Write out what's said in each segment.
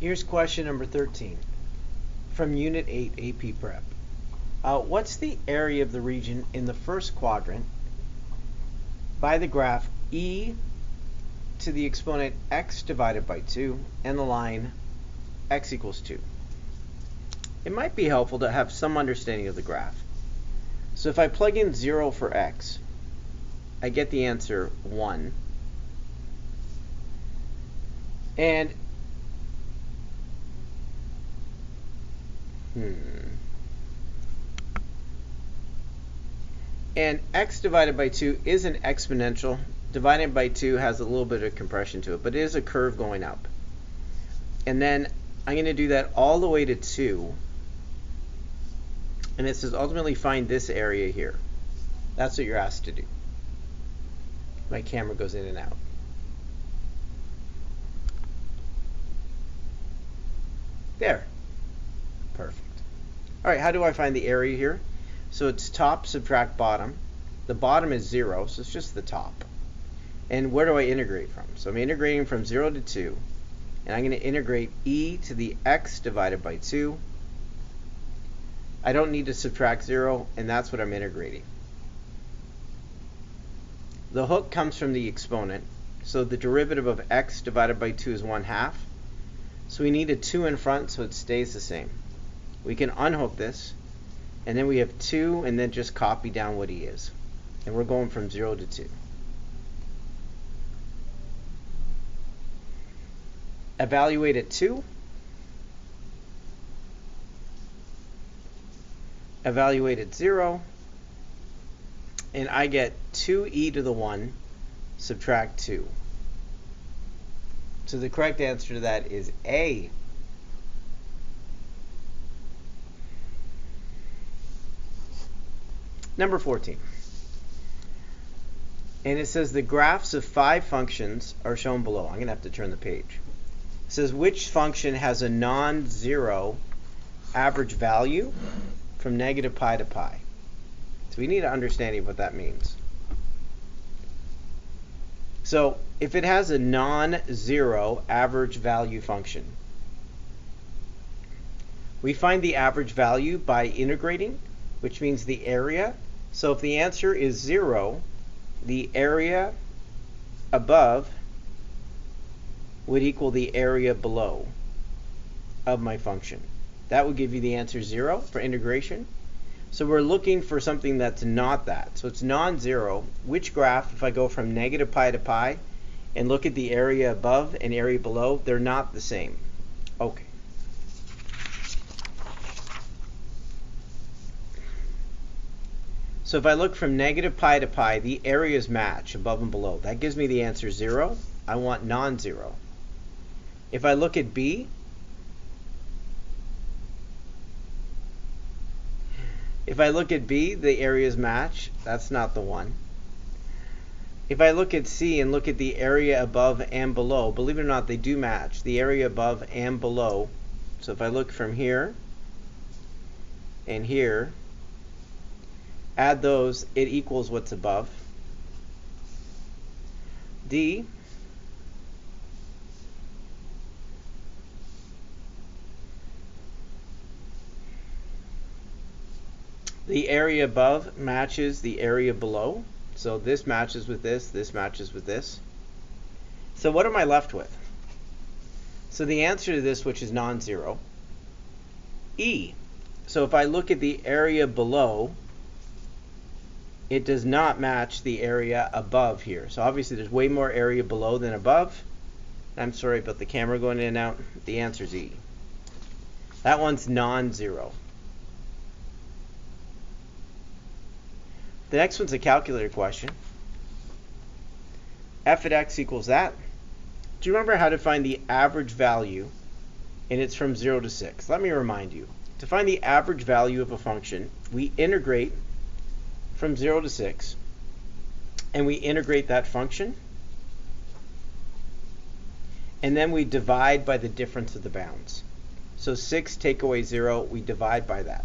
Here's question number 13 from Unit 8 AP Prep. What's the area of the region in the first quadrant by the graph e to the exponent x divided by 2 and the line x equals 2? It might be helpful to have some understanding of the graph. So if I plug in 0 for x, I get the answer 1. And x divided by 2 is an exponential. Divided by 2 has a little bit of compression to it, but it is a curve going up. And then I'm going to do that all the way to 2. And it says ultimately find this area here. That's what you're asked to do. My camera goes in and out. There. Perfect. All right, how do I find the area here? So it's top subtract bottom. The bottom is 0, so it's just the top. And where do I integrate from? So I'm integrating from 0 to 2. And I'm going to integrate e to the x divided by 2. I don't need to subtract 0, and that's what I'm integrating. The hook comes from the exponent. So the derivative of x divided by 2 is 1/2. So we need a 2 in front so it stays the same. We can unhook this, and then we have 2, and then just copy down what e is. And we're going from 0 to 2. Evaluate at 2. Evaluate at 0. And I get 2e to the 1, subtract 2. So the correct answer to that is A. Number 14. And it says the graphs of 5 functions are shown below. I'm going to have to turn the page. It says which function has a non-zero average value from negative pi to pi. So we need an understanding of what that means. So if it has a non-zero average value function, we find the average value by integrating, which means the area. So if the answer is 0, the area above would equal the area below of my function. That would give you the answer 0 for integration. So we're looking for something that's not that. So it's non-zero. Which graph, if I go from negative pi to pi and look at the area above and area below, they're not the same. Okay. So if I look from negative pi to pi, the areas match above and below. That gives me the answer 0. I want non-zero. If I look at B, the areas match. That's not the one. If I look at C and look at the area above and below, believe it or not, they do match. The area above and below. So if I look from here and here, add those, it equals what's above. D, the area above matches the area below. So this matches with this matches with this. So what am I left with? So the answer to this, which is non-zero, E. So if I look at the area below, it does not match the area above here. So obviously there's way more area below than above. I'm sorry about the camera going in and out. The answer is E. That one's non-zero. The next one's a calculator question. F at x equals that. Do you remember how to find the average value? And it's from 0 to 6. Let me remind you. To find the average value of a function, we integrate from 0 to 6. And we integrate that function. And then we divide by the difference of the bounds. So 6 take away 0, we divide by that.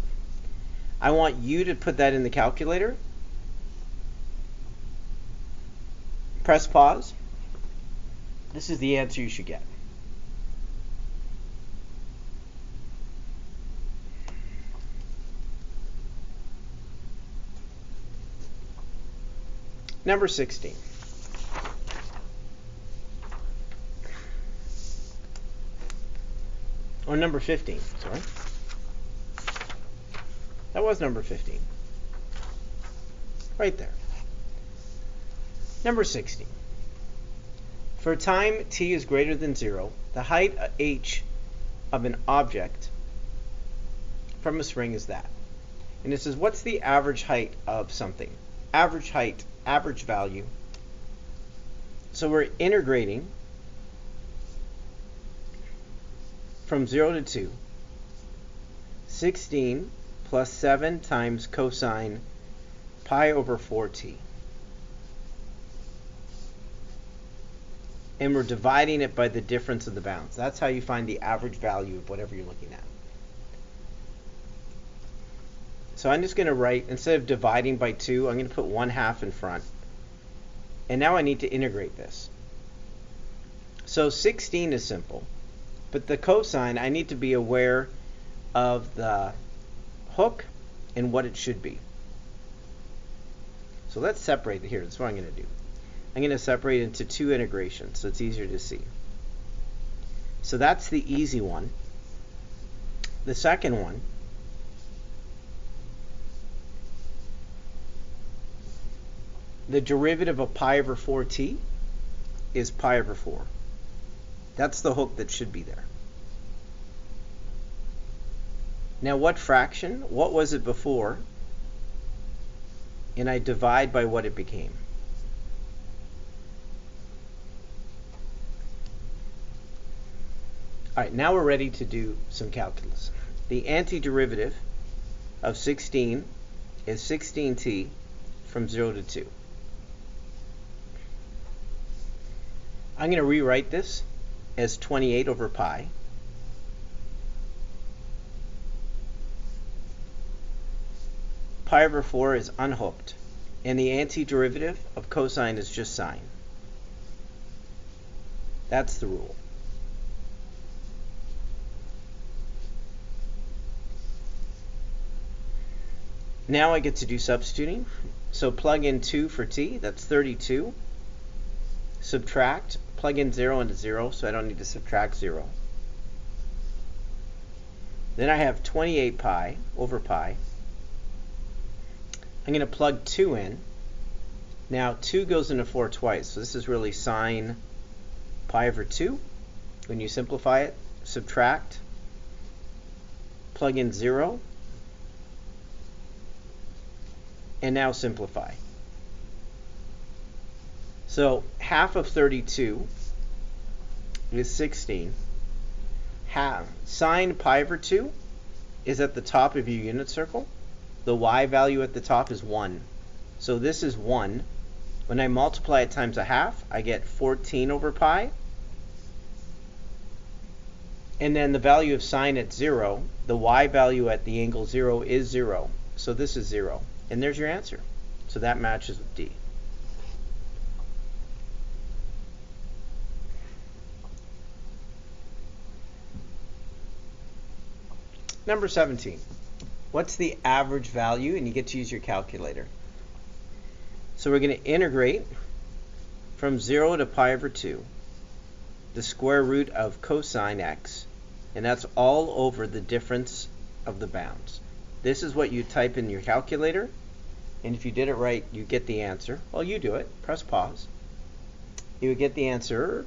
I want you to put that in the calculator. Press pause. This is the answer you should get. Number 16. Or number 15, sorry. That was number 15. Right there. Number 16. For a time t is greater than 0, the height h of an object from a spring is that. And it says, what's the average height of something? Average height, average value. So we're integrating from 0 to 2. 16 plus 7 times cosine pi over 4t. And we're dividing it by the difference of the bounds. That's how you find the average value of whatever you're looking at. So I'm just going to write, instead of dividing by 2, I'm going to put 1/2 in front. And now I need to integrate this. So 16 is simple. But the cosine, I need to be aware of the hook and what it should be. So let's separate it here. That's what I'm going to do. I'm going to separate it into 2 integrations so it's easier to see. So that's the easy one. The second one the derivative of pi over 4t is pi over 4. That's the hook that should be there. Now what fraction? What was it before? And I divide by what it became. Alright, now we're ready to do some calculus. The antiderivative of 16 is 16t from 0 to 2. I'm going to rewrite this as 28 over pi. Pi over 4 is unhooked, and the antiderivative of cosine is just sine. That's the rule. Now I get to do substituting. So plug in 2 for t, that's 32. Subtract, plug in 0 into 0, so I don't need to subtract 0. Then I have 28 pi over pi. I'm going to plug 2 in. Now 2 goes into 4 twice, so this is really sine pi over 2. When you simplify it, subtract, plug in 0, and now simplify. So half of 32 is 16. Sine pi over 2 is at the top of your unit circle. The y value at the top is 1. So this is 1. When I multiply it times 1/2, I get 14 over pi. And then the value of sine at 0, the y value at the angle 0 is 0. So this is 0. And there's your answer. So that matches with D. Number 17. What's the average value? And you get to use your calculator. So we're going to integrate from 0 to pi over 2 the square root of cosine x. And that's all over the difference of the bounds. This is what you type in your calculator. And if you did it right, you get the answer. Well, you do it. Press pause. You would get the answer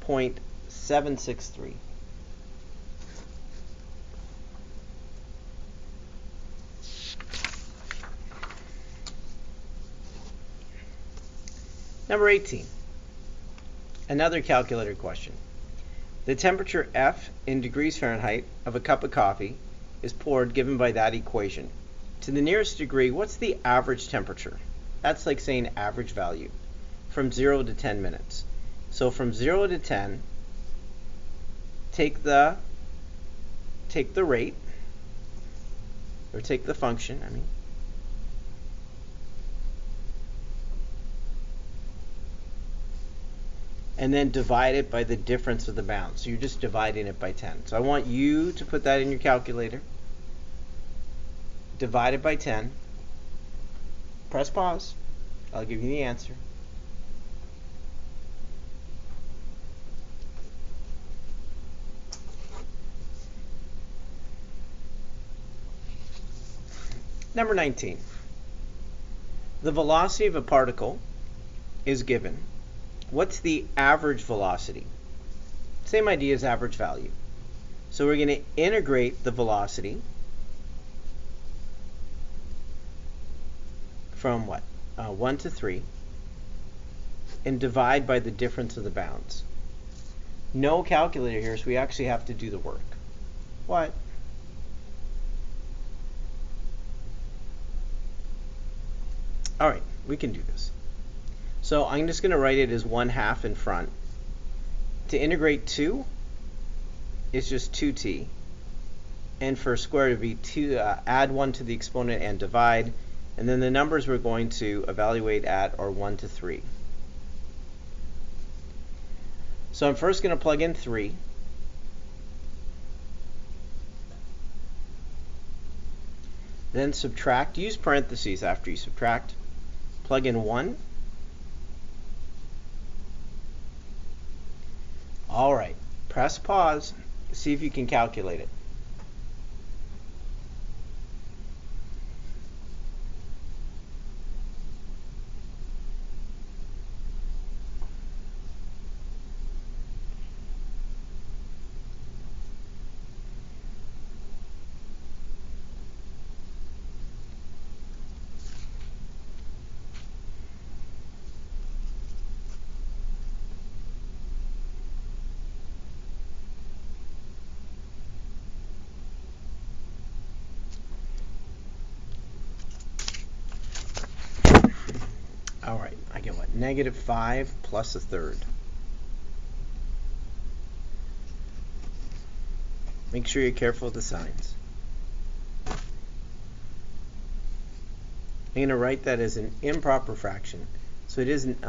0.763. Number 18. Another calculator question. The temperature F in degrees Fahrenheit of a cup of coffee is poured given by that equation. To the nearest degree, what's the average temperature? That's like saying average value from 0 to 10 minutes. So from 0 to 10, take the rate, or take the function, and then divide it by the difference of the bounds. So you're just dividing it by 10. So I want you to put that in your calculator. Divide it by 10. Press pause. I'll give you the answer. Number 19. The velocity of a particle is given. What's the average velocity? Same idea as average value. So we're going to integrate the velocity from what? 1 to 3 and divide by the difference of the bounds. No calculator here, so we actually have to do the work. What? All right, we can do this. So I'm just going to write it as 1/2 in front. To integrate 2, it's just 2t. And for a square, it would be 2, add 1 to the exponent and divide. And then the numbers we're going to evaluate at are 1 to 3. So I'm first going to plug in 3. Then subtract. Use parentheses after you subtract. Plug in 1. All right. Press pause. See if you can calculate it. All right, I get what? -5 plus 1/3. Make sure you're careful with the signs. I'm going to write that as an improper fraction. So it isn't,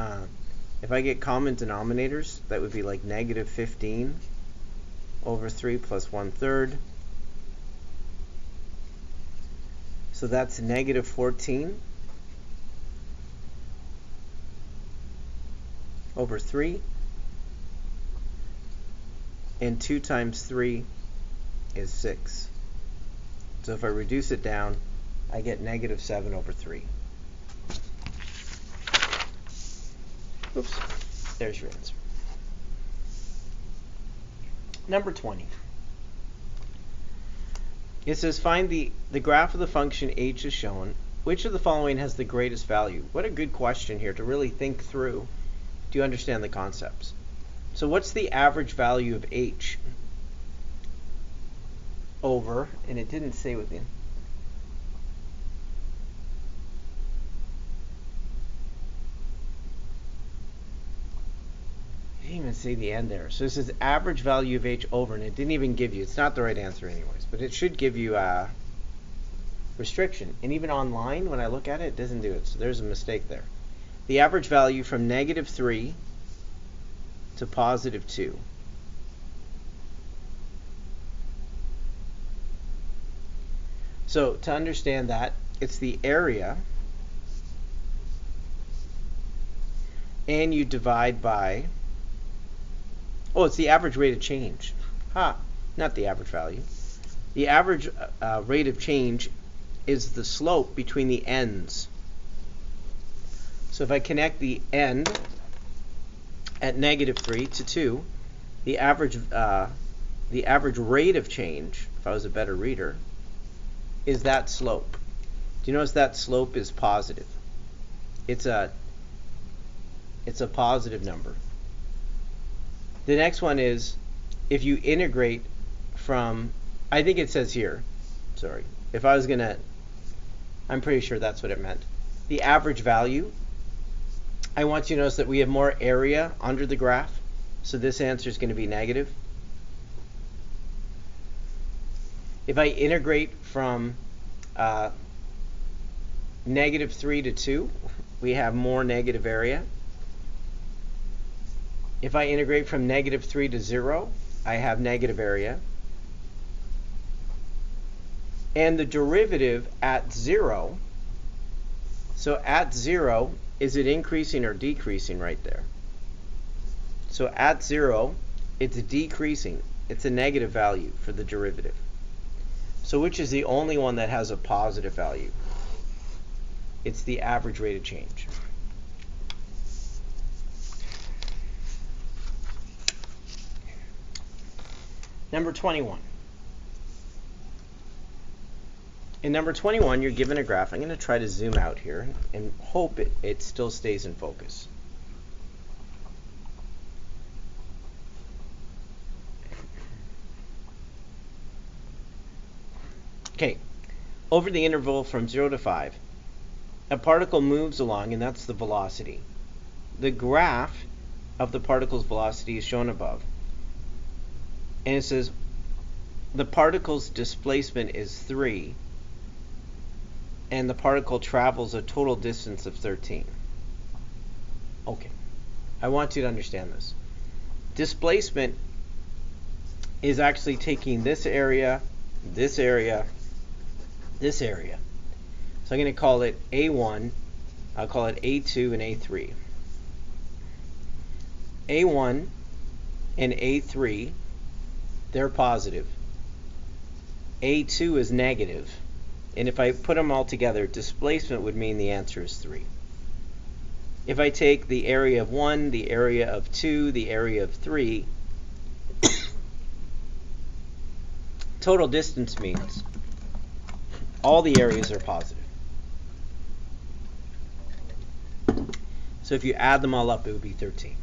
if I get common denominators, that would be like -15 over 3 plus 1/3. So that's -14 over 3, and 2 times 3 is 6. So if I reduce it down, I get -7 over 3. Oops, there's your answer. Number 20. It says find the graph of the function h is shown. Which of the following has the greatest value? What a good question here to really think through. Do you understand the concepts? So what's the average value of h over, and it didn't say within. It didn't even say the end there. So this is average value of h over, and it didn't even give you, it's not the right answer anyways, but it should give you a restriction. And even online, when I look at it, it doesn't do it. So there's a mistake there. The average value from -3 to +2. So to understand that, it's the area, and you divide by, it's the average rate of change. Not the average value. The average rate of change is the slope between the ends. So if I connect the end at -3 to 2, the average rate of change, if I was a better reader, is that slope. Do you notice that slope is positive? It's a positive number. The next one is if you integrate from, I think it says here, sorry, if I was going to, I'm pretty sure that's what it meant. The average value, I want you to notice that we have more area under the graph, so this answer is going to be negative. If I integrate from -3 to 2, we have more negative area. If I integrate from -3 to 0, I have negative area. And the derivative at 0, so at 0, is it increasing or decreasing right there? So at 0, it's decreasing. It's a negative value for the derivative. So which is the only one that has a positive value? It's the average rate of change. Number 21. In number 21, you're given a graph. I'm going to try to zoom out here and hope it still stays in focus. Okay, over the interval from 0 to 5, a particle moves along, and that's the velocity. The graph of the particle's velocity is shown above. And it says the particle's displacement is 3, and the particle travels a total distance of 13. Okay, I want you to understand this. Displacement is actually taking this area, this area, this area. So I'm going to call it A1, I'll call it A2 and A3. A1 and A3, they're positive. A2 is negative. And if I put them all together, displacement would mean the answer is 3. If I take the area of 1, the area of 2, the area of 3, total distance means all the areas are positive. So if you add them all up, it would be 13.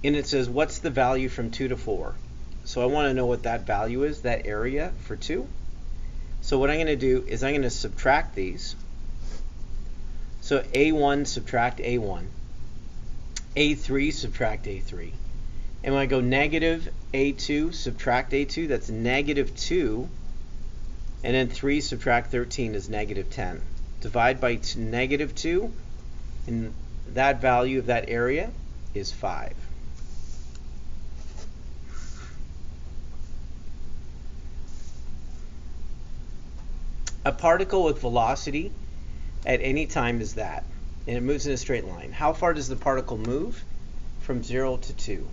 And it says, what's the value from 2 to 4? So I want to know what that value is, that area for 2. So what I'm going to do is I'm going to subtract these. So A1 subtract A1. A3 subtract A3. And when I go negative A2 subtract A2, that's negative 2. And then 3 subtract 13 is negative 10. Divide by negative 2, and that value of that area is 5. A particle with velocity at any time is that, and it moves in a straight line. How far does the particle move? From 0 to 2.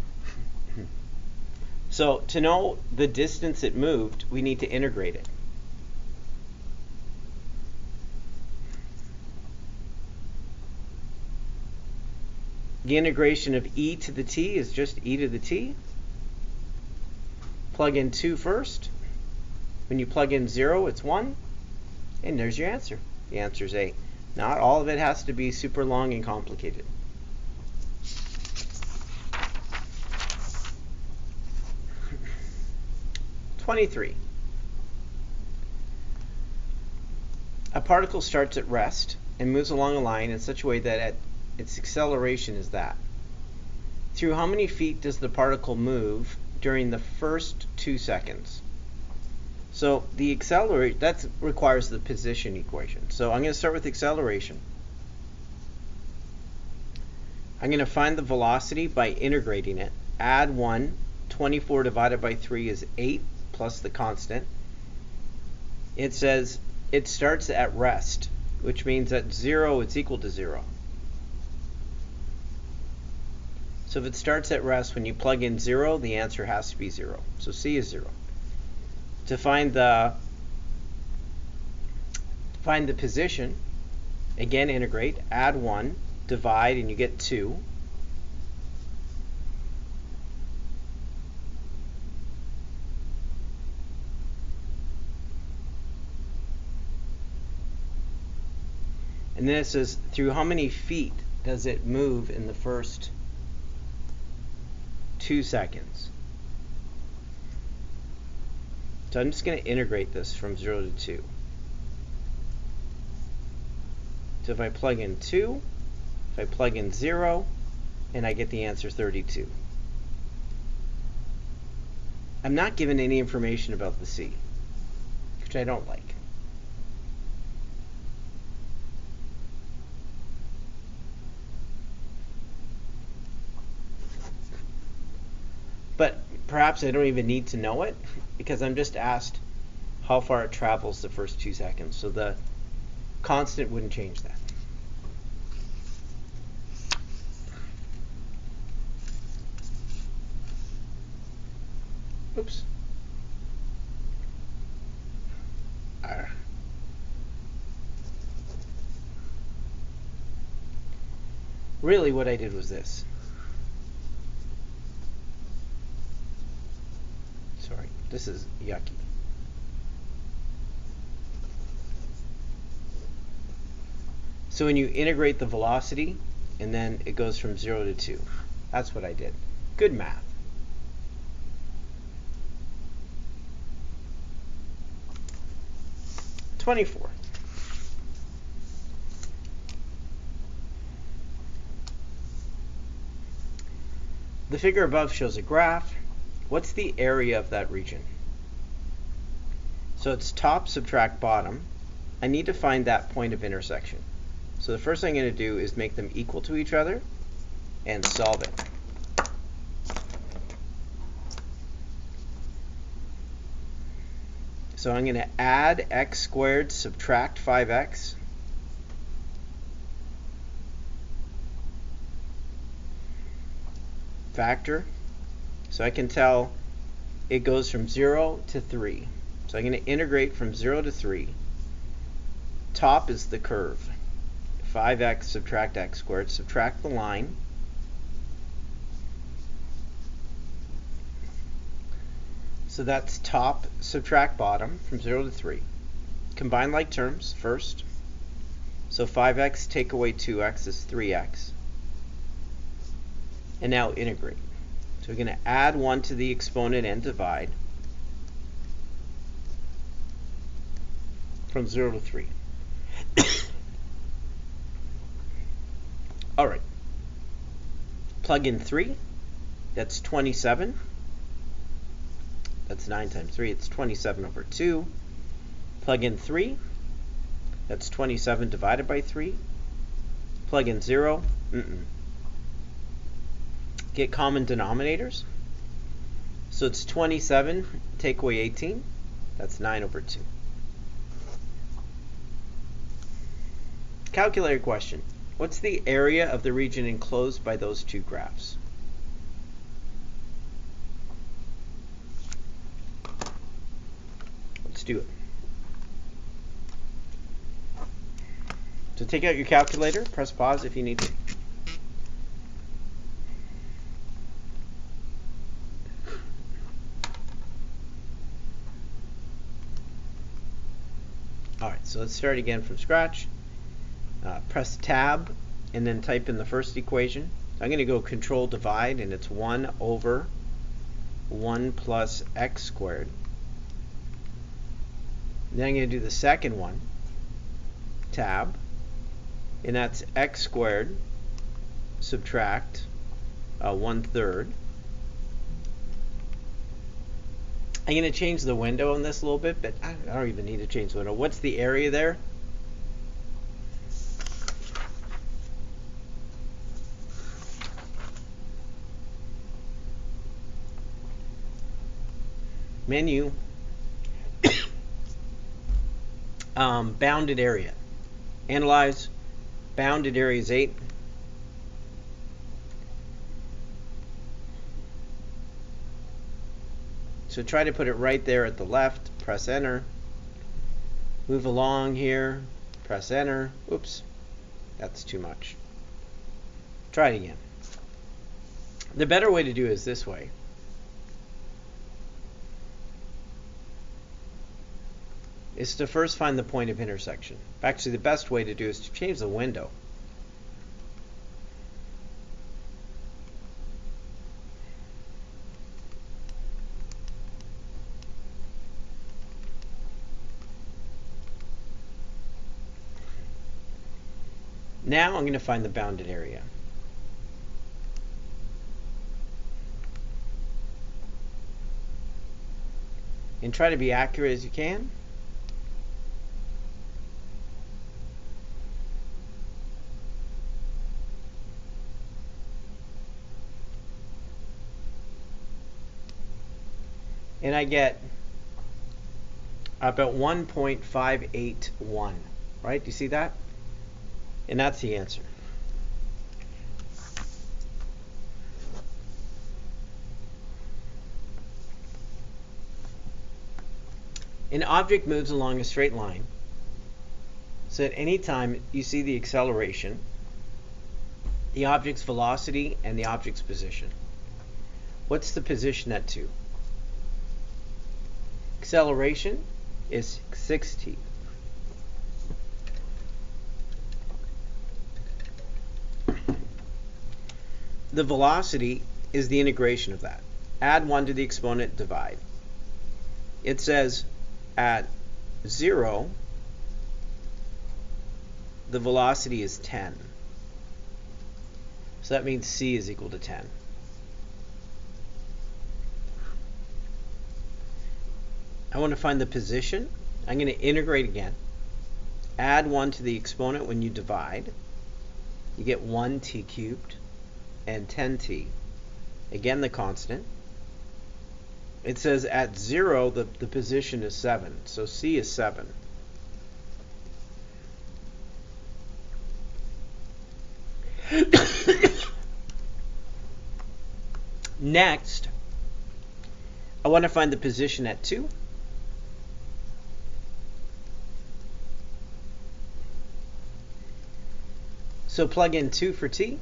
So to know the distance it moved, we need to integrate it. The integration of e to the t is just e to the t. Plug in 2 first. When you plug in 0, it's 1. And there's your answer. The answer is A. Not all of it has to be super long and complicated. (23) A particle starts at rest and moves along a line in such a way that its acceleration is that. Through how many feet does the particle move during the first 2 seconds? So the acceleration, that requires the position equation. So I'm going to start with acceleration. I'm going to find the velocity by integrating it. Add 1. 24 divided by 3 is 8 plus the constant. It says it starts at rest, which means at 0 it's equal to 0. So if it starts at rest, when you plug in 0, the answer has to be 0. So C is 0. To find the position, again integrate, add 1, divide, and you get 2. And then it says, through how many feet does it move in the first 2 seconds? So I'm just going to integrate this from 0 to 2. So if I plug in 2, if I plug in 0, and I get the answer 32. I'm not given any information about the C, which I don't like. But perhaps I don't even need to know it, because I'm just asked how far it travels the first 2 seconds. So the constant wouldn't change that. Oops. Really what I did was this. Sorry, this is yucky. So when you integrate the velocity, and then it goes from 0 to 2. That's what I did. Good math. '24. The figure above shows a graph. What's the area of that region? So it's top subtract bottom. I need to find that point of intersection. So the first thing I'm going to do is make them equal to each other and solve it. So I'm going to add x squared, subtract 5x. Factor. So I can tell it goes from 0 to 3. So I'm going to integrate from 0 to 3. Top is the curve. 5x subtract x squared. Subtract the line. So that's top subtract bottom from 0 to 3. Combine like terms first. So 5x take away 2x is 3x. And now integrate. So we're going to add 1 to the exponent and divide from 0 to 3. All right. Plug in 3. That's 27. That's 9 times 3. It's 27 over 2. Plug in 3. That's 27 divided by 3. Plug in 0. Get common denominators. So it's 27, take away 18. That's 9 over 2. Calculator question. What's the area of the region enclosed by those two graphs? Let's do it. So take out your calculator, press pause if you need to. Alright, so let's start again from scratch. Press tab and then type in the first equation. I'm going to go control divide, and it's 1 over 1 plus x squared. Then I'm going to do the second one, tab, and that's x squared subtract 1/3. I'm going to change the window on this a little bit, but I don't even need to change the window. What's the area there? Menu, bounded area. Analyze, bounded area is 8. So try to put it right there at the left, press enter. Move along here, press enter. Oops, that's too much. Try it again. The better way to do it is this way. Is to first find the point of intersection. Actually, the best way to do is to change the window. Now I'm going to find the bounded area. And try to be accurate as you can. And I get about 1.581, right? Do you see that? And that's the answer. An object moves along a straight line. So at any time you see the acceleration, the object's velocity, and the object's position. What's the position at 2? Acceleration is 6t. The velocity is the integration of that. Add 1 to the exponent, divide. It says at 0, the velocity is 10. So that means c is equal to 10. I want to find the position. I'm going to integrate again. Add 1 to the exponent when you divide. You get 1t cubed and 10t. Again, the constant. It says at 0, the position is 7. So c is 7. Next, I want to find the position at 2. So plug in 2 for t,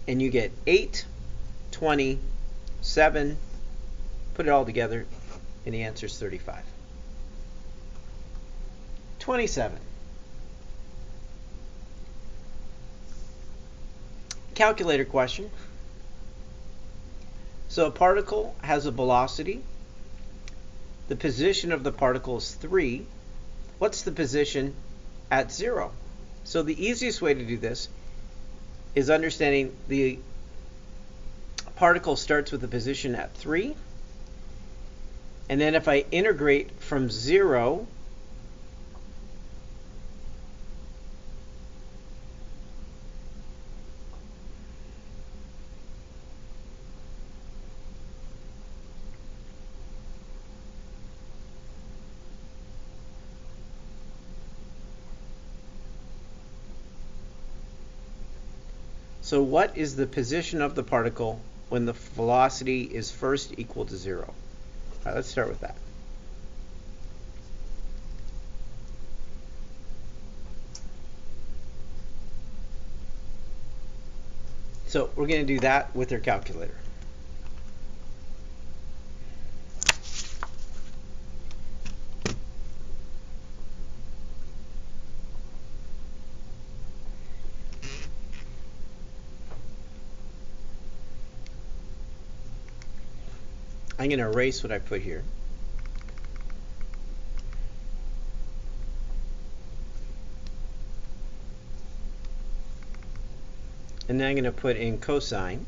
and you get 8, 20, 7, put it all together, and the answer is 35. 27. Calculator question. So a particle has a velocity. The position of the particle is 3. What's the position at 0? So the easiest way to do this is understanding the particle starts with a position at 3. And then if I integrate from 0 So what is the position of the particle when the velocity is first equal to 0? All right, let's start with that. So we're going to do that with our calculator. I'm going to erase what I put here. And then I'm going to put in cosine.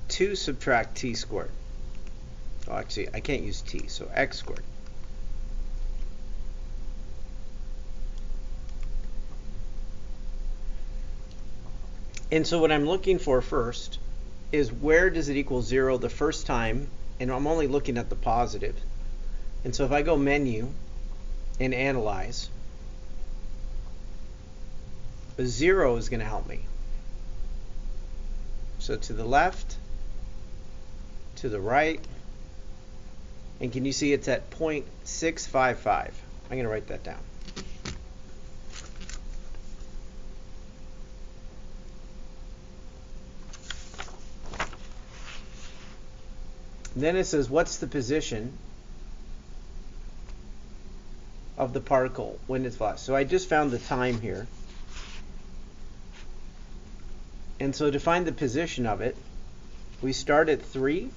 Two subtract t squared. Oh, actually, I can't use t, so x squared. And so what I'm looking for first is where does it equal 0 the first time, and I'm only looking at the positive. And so if I go menu and analyze, the 0 is going to help me. So to the left, to the right, and can you see it's at 0.655? I'm going to write that down. And then it says, what's the position of the particle when it's velocity? So I just found the time here. And so to find the position of it, we start at 3,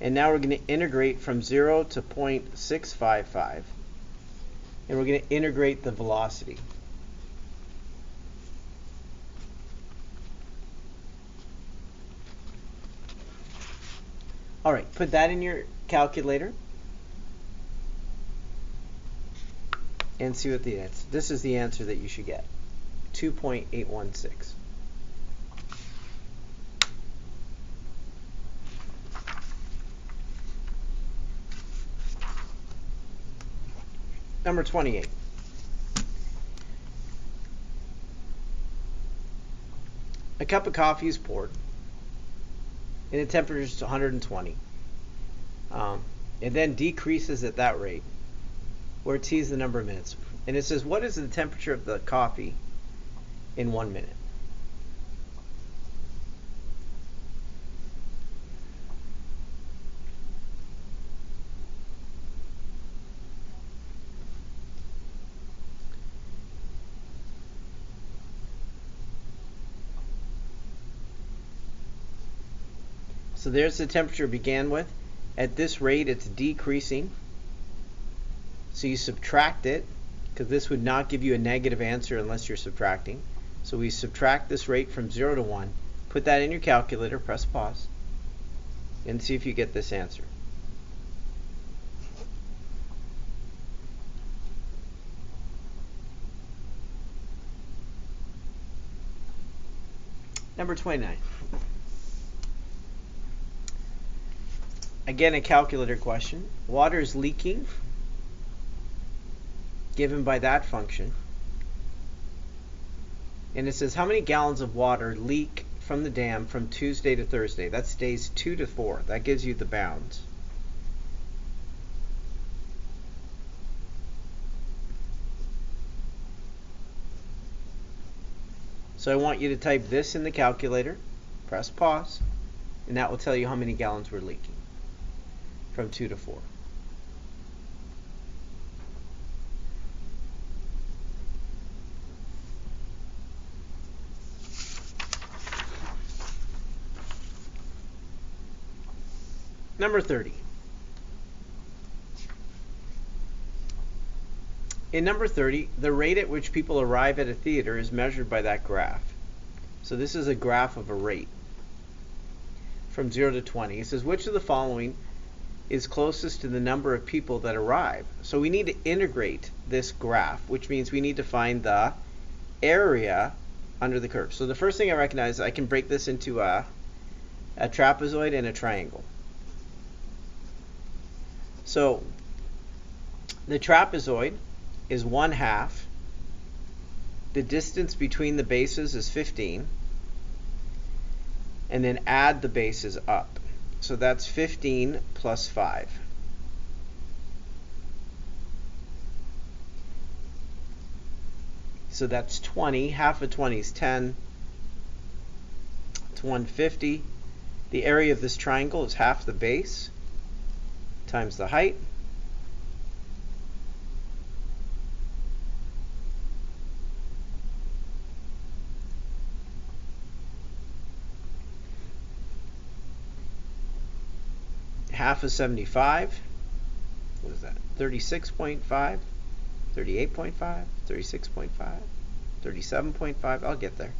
and now we're going to integrate from 0 to 0.655. And we're going to integrate the velocity. All right, put that in your calculator and see what the answer. This is the answer that you should get. 2.816. Number 28. A cup of coffee is poured and the temperature is 120. It then decreases at that rate where it sees the number of minutes. And it says, what is the temperature of the coffee in 1 minute? So there's the temperature it began with. At this rate, it's decreasing. So you subtract it, because this would not give you a negative answer unless you're subtracting. So we subtract this rate from 0 to 1. Put that in your calculator, press pause, and see if you get this answer. Number 29. Again, a calculator question. Water is leaking, given by that function. And it says, how many gallons of water leak from the dam from Tuesday to Thursday? That's days 2 to 4. That gives you the bounds. So I want you to type this in the calculator, press pause, and that will tell you how many gallons were leaking from 2 to 4. Number 30. In number 30, the rate at which people arrive at a theater is measured by that graph. So this is a graph of a rate from 0 to 20. It says, which of the following is closest to the number of people that arrive? So we need to integrate this graph, which means we need to find the area under the curve. So the first thing I recognize is I can break this into a trapezoid and a triangle. So the trapezoid is 1/2. The distance between the bases is 15. And then add the bases up. So that's 15 plus 5. So that's 20. Half of 20 is 10. It's 150. The area of this triangle is half the base times the height. Half of 75, what is that? 36.5, 38.5, 36.5, 37.5, I'll get there.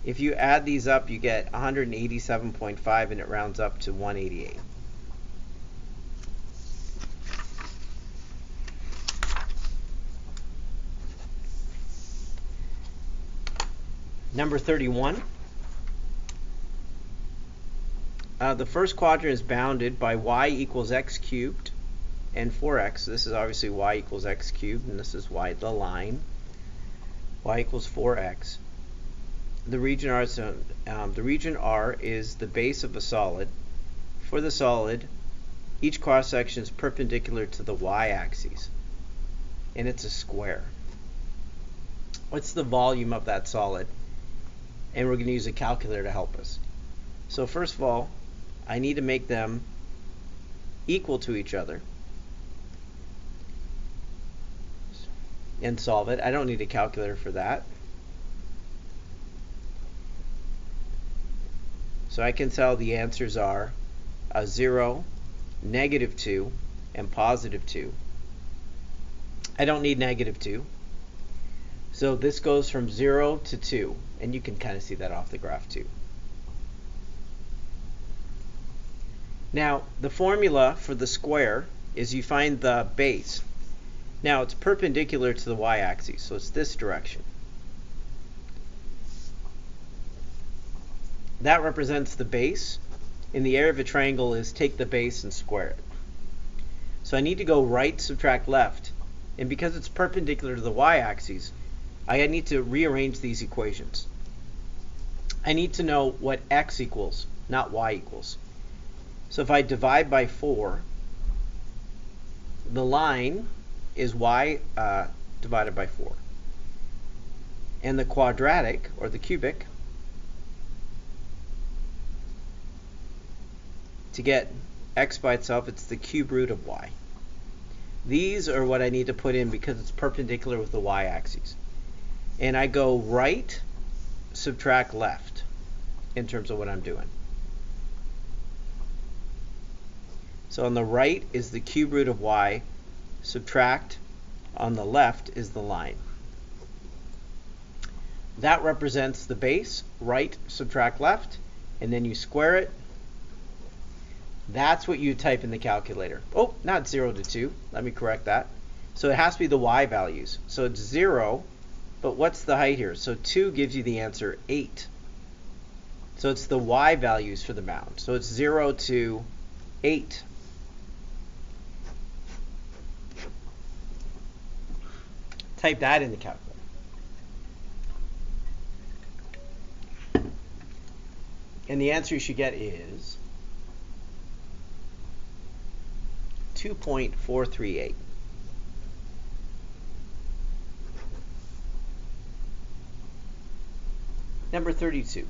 If you add these up, you get 187.5 and it rounds up to 188. Number 31. The first quadrant is bounded by y equals x cubed and 4x. This is obviously y equals x cubed, and this is y, the line. Y equals 4x. The region R is the base of a solid. For the solid, each cross section is perpendicular to the y-axis, and it's a square. What's the volume of that solid? And we're going to use a calculator to help us. So first of all, I need to make them equal to each other and solve it. I don't need a calculator for that. So I can tell the answers are 0, -2, and +2. I don't need -2. So this goes from 0 to 2, and you can kind of see that off the graph too. Now, the formula for the square is you find the base. Now, it's perpendicular to the y-axis, so it's this direction. That represents the base, and the area of a triangle is take the base and square it. So I need to go right, subtract left. And because it's perpendicular to the y-axis, I need to rearrange these equations. I need to know what x equals, not y equals. So if I divide by 4, the line is y divided by 4. And the quadratic, or the cubic, to get x by itself, it's the cube root of y. These are what I need to put in because it's perpendicular with the y-axis. And I go right, subtract left in terms of what I'm doing. So on the right is the cube root of y, subtract, on the left is the line. That represents the base, right, subtract left, and then you square it. That's what you type in the calculator. Oh, not 0 to 2. Let me correct that. So it has to be the y values. So it's 0, but what's the height here? So 2 gives you the answer 8. So it's the y values for the bound. So it's 0 to 8. Type that in the calculator. And the answer you should get is 2.438. Number 32. Is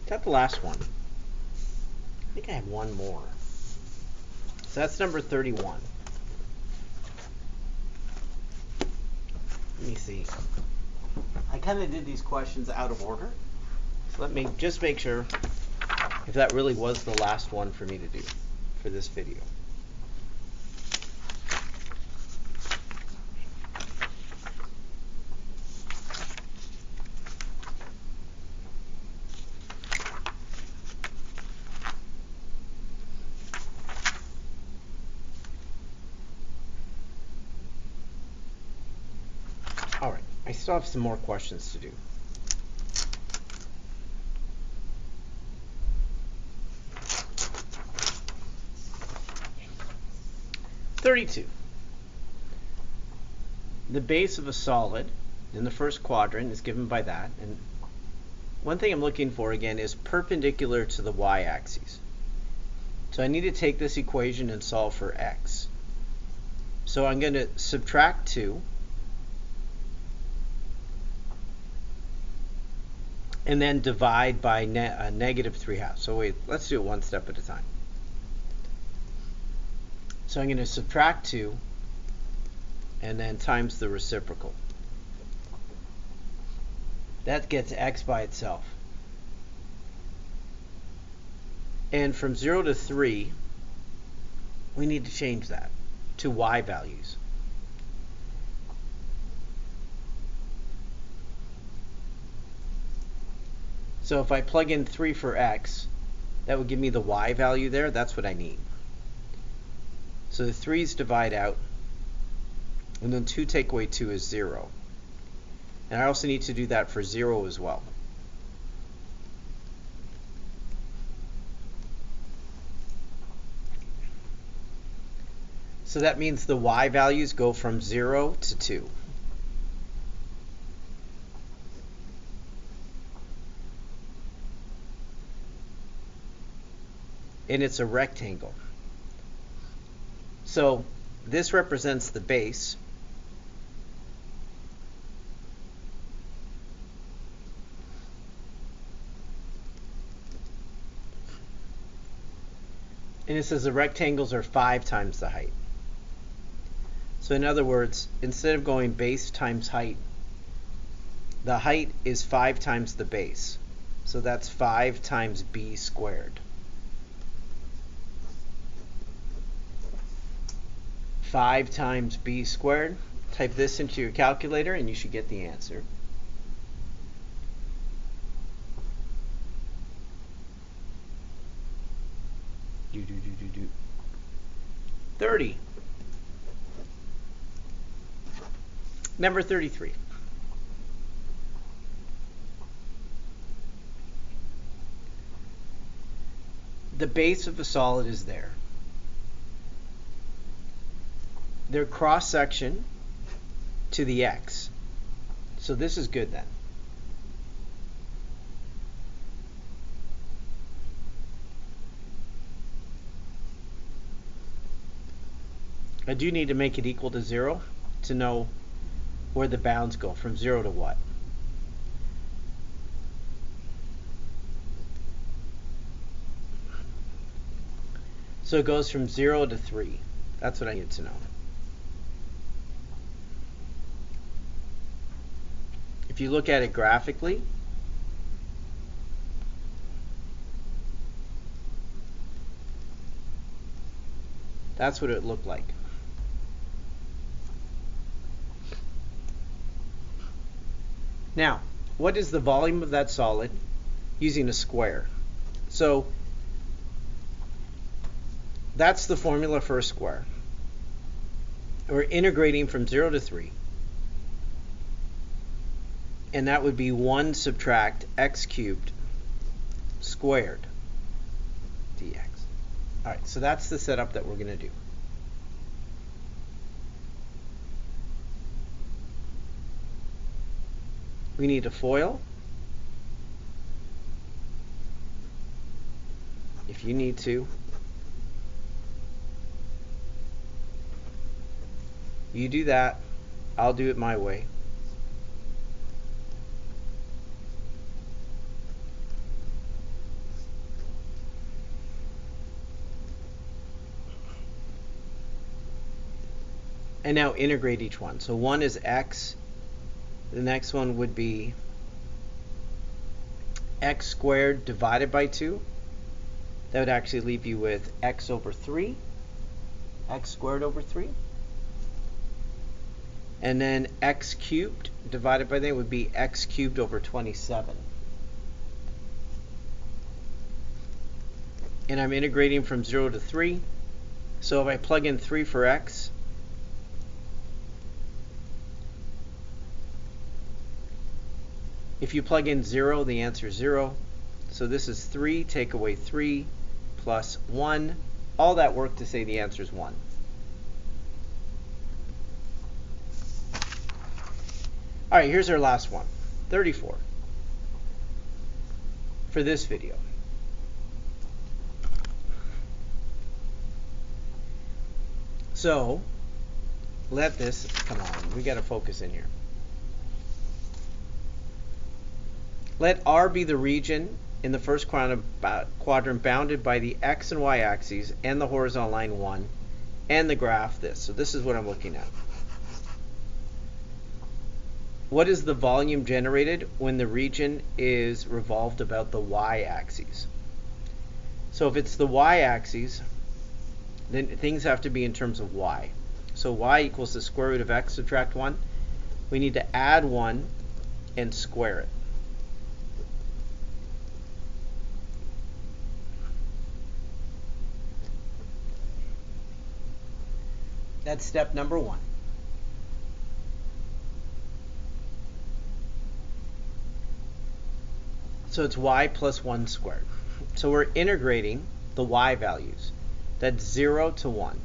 that the last one? I think I have one more. So that's number 31. Let me see. I kind of did these questions out of order. So let me just make sure if that really was the last one for me to do for this video. All right, I still have some more questions to do. The base of a solid in the first quadrant is given by that. And one thing I'm looking for again is perpendicular to the y-axis. So I need to take this equation and solve for x. So I'm going to subtract 2. And then divide by negative 3/2. So wait, let's do it one step at a time. So I'm going to subtract 2 and then times the reciprocal. That gets x by itself. And from 0 to 3, we need to change that to y values. So if I plug in 3 for x, that would give me the y value there. That's what I need. So the 3's divide out, and then 2 take away 2 is 0. And I also need to do that for 0 as well. So that means the y values go from 0 to 2. And it's a rectangle. So this represents the base. And it says the rectangles are 5 times the height. So in other words, instead of going base times height, the height is 5 times the base. So that's 5 times b squared. 5 times b squared. Type this into your calculator and you should get the answer. Do, do, do, do, do. 30. Number 33. The base of a solid is there. Their cross section to the x. So this is good then. I do need to make it equal to 0 to know where the bounds go, from 0 to what. So it goes from 0 to 3. That's what I need to know. If you look at it graphically, that's what it looked like. Now, what is the volume of that solid using a square? So that's the formula for a square. We're integrating from 0 to 3. And that would be 1 subtract x cubed squared dx. All right, so that's the setup that we're going to do. We need a FOIL. If you need to. You do that. I'll do it my way. And now integrate each one. So one is x. The next one would be x squared divided by 2. That would actually leave you with x over 3. X squared over 3. And then x cubed divided by that would be x cubed over 27. And I'm integrating from 0 to 3. So if I plug in 3 for x, if you plug in 0, the answer is 0. So this is 3, take away 3, plus 1. All that work to say the answer is 1. All right, here's our last one, 34, for this video. So let this, come on, we got to focus in here. Let R be the region in the first quadrant bounded by the x and y axes and the horizontal line 1 and the graph this. So this is what I'm looking at. What is the volume generated when the region is revolved about the y-axis? So if it's the y-axis, then things have to be in terms of y. So y equals the square root of x subtract 1. We need to add 1 and square it. That's step number 1. So it's y plus 1 squared. So we're integrating the y values. That's 0 to 1.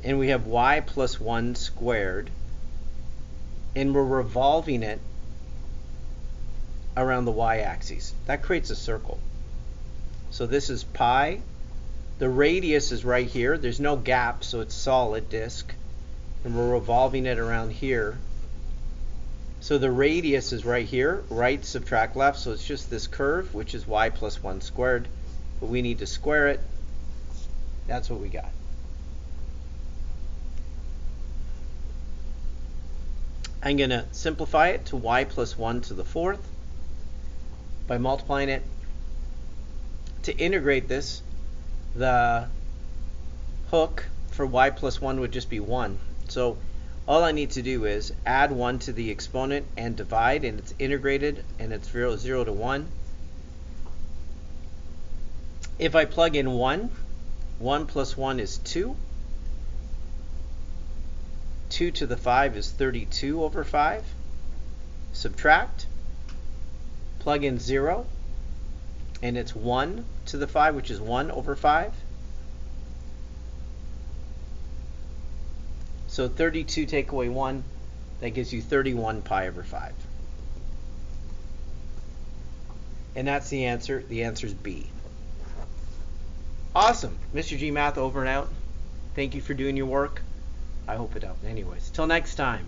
And we have y plus 1 squared. And we're revolving it around the y-axis. That creates a circle. So this is pi. The radius is right here. There's no gap, so it's solid disk. And we're revolving it around here. So the radius is right here. Right subtract left, so it's just this curve, which is y plus 1 squared. But we need to square it. That's what we got. I'm going to simplify it to y plus 1 to the 4th by multiplying it. To integrate this, the hook for y plus 1 would just be 1. So all I need to do is add 1 to the exponent and divide, and it's integrated, and it's 0 to 1. If I plug in 1, 1 plus 1 is 2. 2 to the 5 is 32 over 5. Subtract. Plug in 0. And it's 1 to the 5, which is 1 over 5. So 32 take away 1, that gives you 31 pi over 5. And that's the answer. The answer is B. Awesome. Mr. G Math over and out. Thank you for doing your work. I hope it helped. Anyways, till next time.